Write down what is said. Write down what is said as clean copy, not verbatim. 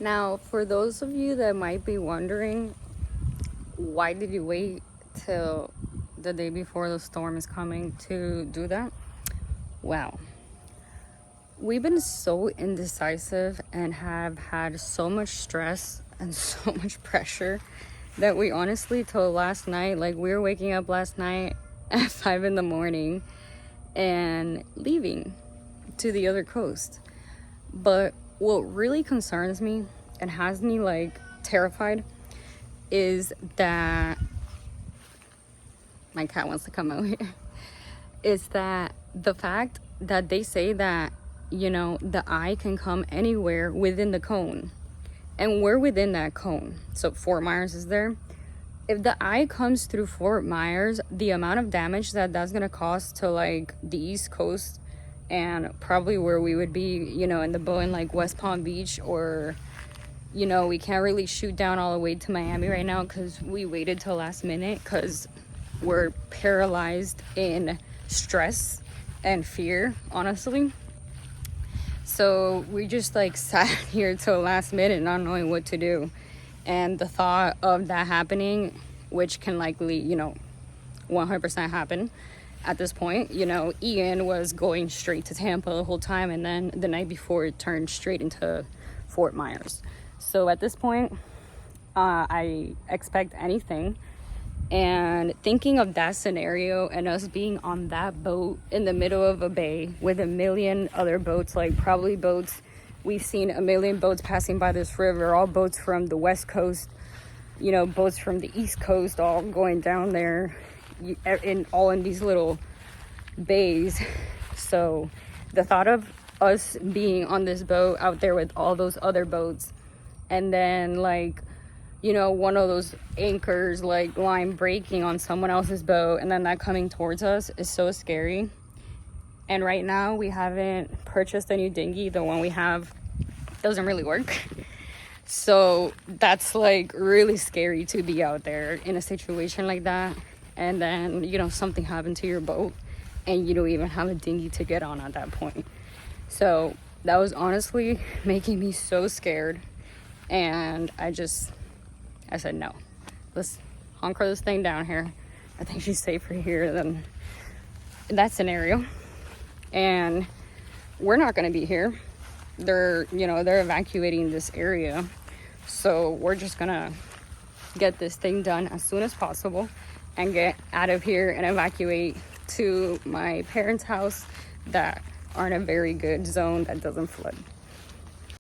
Now, for those of you that might be wondering, why did you wait till the day before the storm is coming to do that? Well, we've been so indecisive and have had so much stress and so much pressure that we honestly, till last night, like we were waking up last night at 5 in the morning and leaving to the other coast. But what really concerns me and has me like terrified is that my cat wants to come out here. Is that the fact that they say that, you know, the eye can come anywhere within the cone, and we're within that cone. So Fort Myers is there. If the eye comes through Fort Myers, the amount of damage that that's gonna cause to like the East Coast and probably where we would be, you know, in the boat in like West Palm Beach, or, you know, we can't really shoot down all the way to Miami right now because we waited till last minute because we're paralyzed in stress and fear, honestly. So we just like sat here till last minute not knowing what to do. And the thought of that happening, which can likely, you know, 100% happen at this point. You know, Ian was going straight to Tampa the whole time, and then the night before it turned straight into Fort Myers. So at this point, I expect anything. And thinking of that scenario and us being on that boat in the middle of a bay with a million other boats, like probably boats, we've seen a million boats passing by this river, all boats from the West Coast, you know, boats from the East Coast, all going down there all in these little bays. So the thought of us being on this boat out there with all those other boats, and then like, you know, one of those anchors like line breaking on someone else's boat and then that coming towards us is so scary. And right now we haven't purchased a new dinghy. The one we have doesn't really work. So that's like really scary to be out there in a situation like that. And then, you know, something happened to your boat and you don't even have a dinghy to get on at that point. So that was honestly making me so scared. And I said, no, let's hunker this thing down here. I think she's safer here than that scenario. And we're not going to be here. They're evacuating this area. So we're just going to get this thing done as soon as possible and get out of here and evacuate to my parents' house that are in a very good zone that doesn't flood.